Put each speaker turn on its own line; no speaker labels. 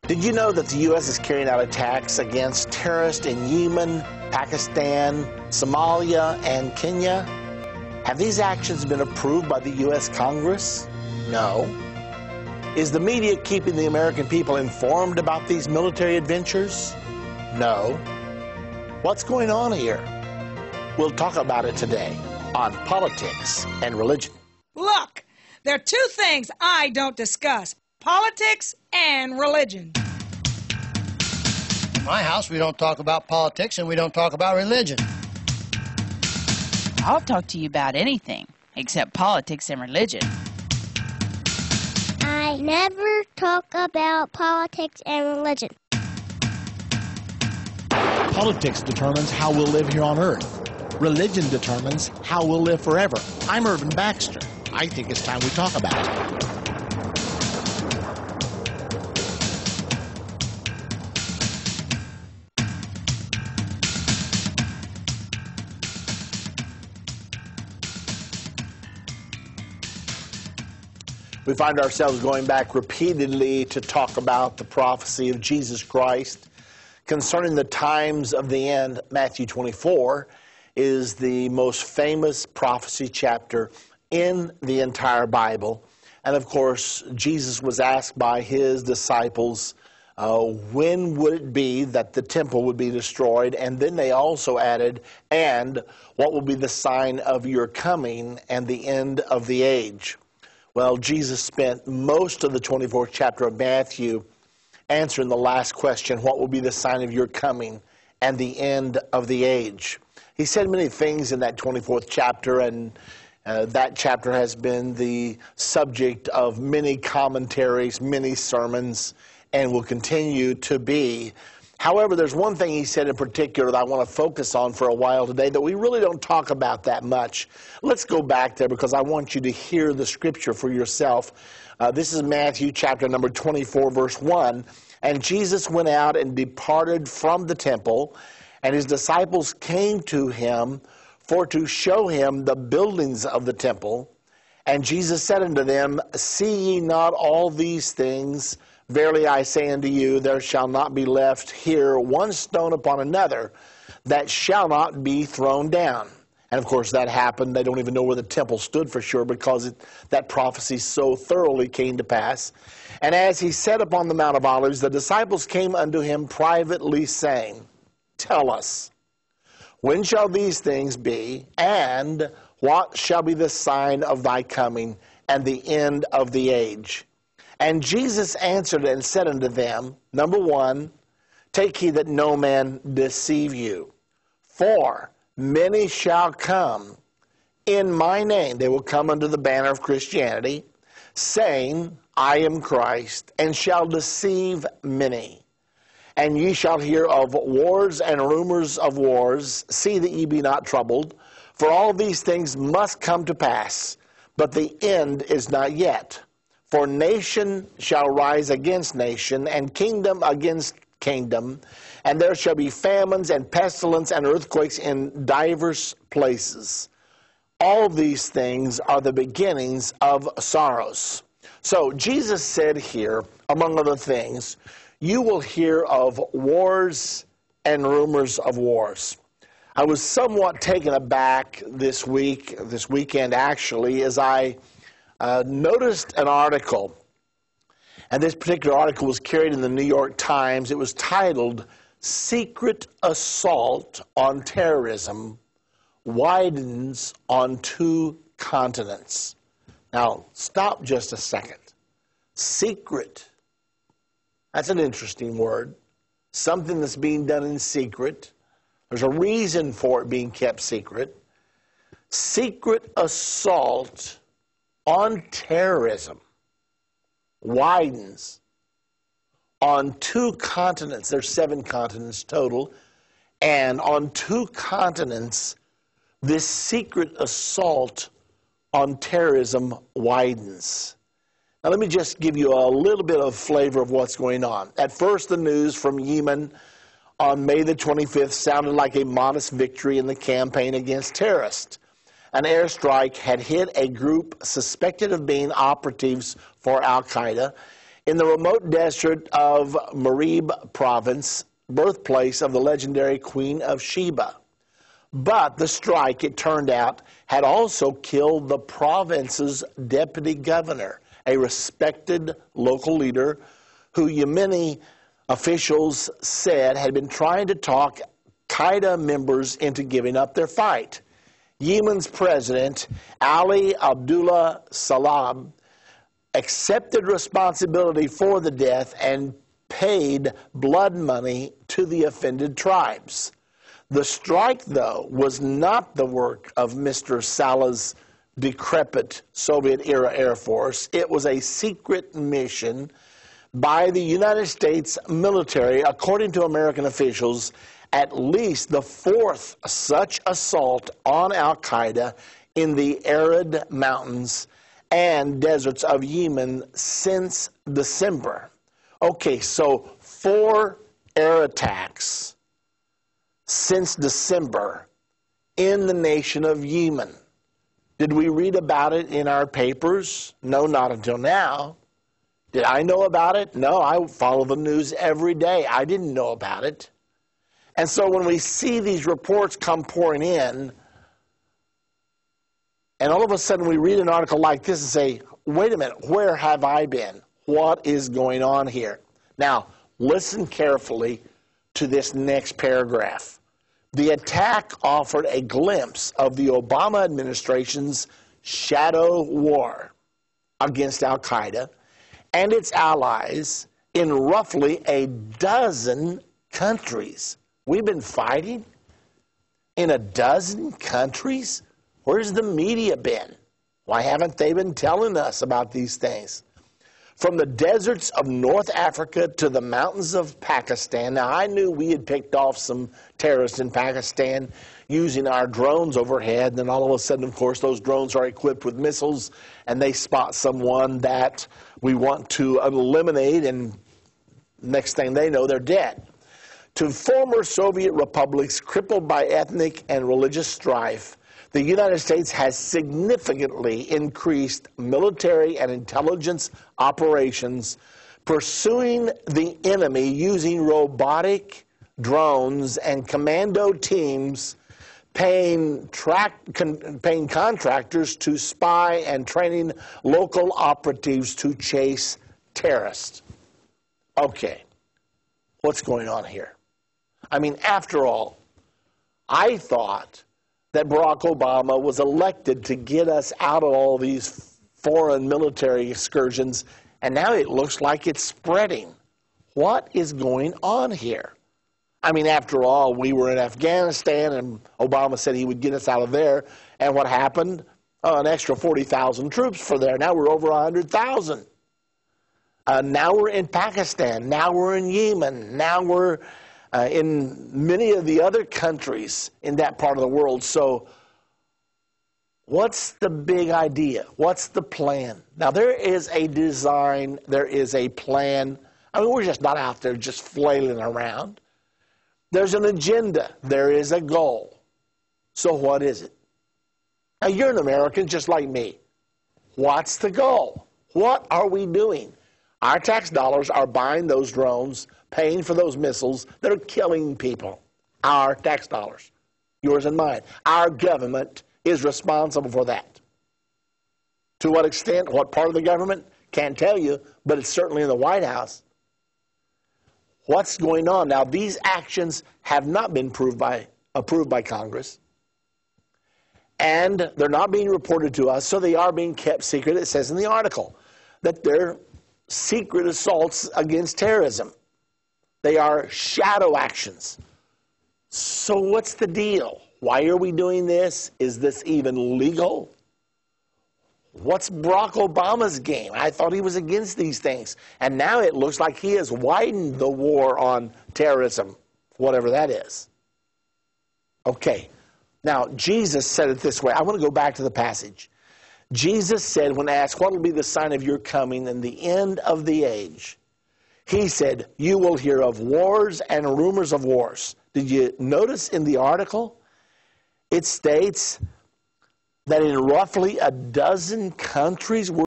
Did you know that the U.S. is carrying out attacks against terrorists in Yemen, Pakistan, Somalia, and Kenya? Have these actions been approved by the U.S. Congress? No. Is the media keeping the American people informed about these military adventures? No. What's going on here? We'll talk about it today on Politics and Religion.
Look, there are two things I don't discuss: politics and religion.
In my house, we don't talk about politics and we don't talk about religion.
I'll talk to you about anything except politics and religion.
I never talk about politics and religion.
Politics determines how we'll live here on earth. Religion determines how we'll live forever. I'm Irvin Baxter. I think it's time we talk about it. We find ourselves going back repeatedly to talk about the prophecy of Jesus Christ concerning the times of the end. Matthew 24 is the most famous prophecy chapter in the entire Bible. And of course, Jesus was asked by his disciples, when would it be that the temple would be destroyed? And then they also added, and what will be the sign of your coming and the end of the age? Well, Jesus spent most of the 24th chapter of Matthew answering the last question, what will be the sign of your coming and the end of the age? He said many things in that 24th chapter, and that chapter has been the subject of many commentaries, many sermons, and will continue to be. However, there's one thing he said in particular that I want to focus on for a while today that we really don't talk about that much. Let's go back there because I want you to hear the scripture for yourself. This is Matthew chapter number 24, verse 1. And Jesus went out and departed from the temple, and his disciples came to him for to show him the buildings of the temple. And Jesus said unto them, see ye not all these things? Verily I say unto you, there shall not be left here one stone upon another that shall not be thrown down. And of course that happened. They don't even know where the temple stood for sure because that prophecy so thoroughly came to pass. And as he sat upon the Mount of Olives, the disciples came unto him privately, saying, tell us, when shall these things be, and what shall be the sign of thy coming and the end of the age? And Jesus answered and said unto them, number one, take heed that no man deceive you. For many shall come in my name. They will come under the banner of Christianity, saying, I am Christ, and shall deceive many. And ye shall hear of wars and rumors of wars. See that ye be not troubled, for all these things must come to pass, but the end is not yet. For nation shall rise against nation, and kingdom against kingdom, and there shall be famines and pestilence and earthquakes in divers places. All these things are the beginnings of sorrows. So Jesus said here, among other things, you will hear of wars and rumors of wars. I was somewhat taken aback this weekend actually, as I noticed an article, and this particular article was carried in the New York Times. It was titled, Secret Assault on Terrorism Widens on Two Continents. Now, stop just a second. Secret. That's an interesting word. Something that's being done in secret. There's a reason for it being kept secret. Secret assault on terrorism widens on two continents. There's 7 continents total. And on 2 continents, this secret assault on terrorism widens. Now let me just give you a little bit of flavor of what's going on. At first, the news from Yemen on May the 25th sounded like a modest victory in the campaign against terrorists. An airstrike had hit a group suspected of being operatives for Al-Qaeda in the remote desert of Marib province, birthplace of the legendary Queen of Sheba. But the strike, it turned out, had also killed the province's deputy governor, a respected local leader who Yemeni officials said had been trying to talk Qaeda members into giving up their fight. Yemen's president, Ali Abdullah Saleh, accepted responsibility for the death and paid blood money to the offended tribes. The strike, though, was not the work of Mr. Saleh's decrepit Soviet-era Air Force. It was a secret mission by the United States military, according to American officials, at least the fourth such assault on al-Qaeda in the arid mountains and deserts of Yemen since December. Okay, so 4 air attacks since December in the nation of Yemen. Did we read about it in our papers? No, not until now. Did I know about it? No, I follow the news every day. I didn't know about it. And so when we see these reports come pouring in, and all of a sudden we read an article like this and say, wait a minute, where have I been? What is going on here? Now, listen carefully to this next paragraph. The attack offered a glimpse of the Obama administration's shadow war against al-Qaeda and its allies in roughly a dozen countries. We've been fighting in a dozen countries? Where's the media been? Why haven't they been telling us about these things? From the deserts of North Africa to the mountains of Pakistan. Now, I knew we had picked off some terrorists in Pakistan using our drones overhead. And then all of a sudden, of course, those drones are equipped with missiles, and they spot someone that we want to eliminate, and next thing they know, they're dead. To former Soviet republics crippled by ethnic and religious strife, the United States has significantly increased military and intelligence operations, pursuing the enemy using robotic drones and commando teams, paying contractors to spy and training local operatives to chase terrorists. Okay, what's going on here? I mean, after all, I thought that Barack Obama was elected to get us out of all these foreign military excursions, and now it looks like it's spreading. What is going on here? I mean, after all, we were in Afghanistan, and Obama said he would get us out of there, and what happened? Oh, an extra 40,000 troops for there. Now we're over 100,000. Now we're in Pakistan. Now we're in Yemen. Now we're in many of the other countries in that part of the world. So what's the big idea? What's the plan? Now, there is a design. There is a plan. I mean, we're just not out there just flailing around. There's an agenda. There is a goal. So what is it? Now, you're an American just like me. What's the goal? What are we doing? Our tax dollars are buying those drones, paying for those missiles that are killing people. Our tax dollars, yours and mine. Our government is responsible for that. To what extent, what part of the government, can't tell you, but it's certainly in the White House. What's going on? Now, these actions have not been approved by Congress, and they're not being reported to us, so they are being kept secret. It says in the article that they're secret assaults against terrorism. They are shadow actions. So what's the deal? Why are we doing this? Is this even legal? What's Barack Obama's game? I thought he was against these things. And now it looks like he has widened the war on terrorism, whatever that is. Okay. Now, Jesus said it this way. I want to go back to the passage. Jesus said, when asked, what will be the sign of your coming and the end of the age? He said, you will hear of wars and rumors of wars. Did you notice in the article? It states that in roughly a dozen countries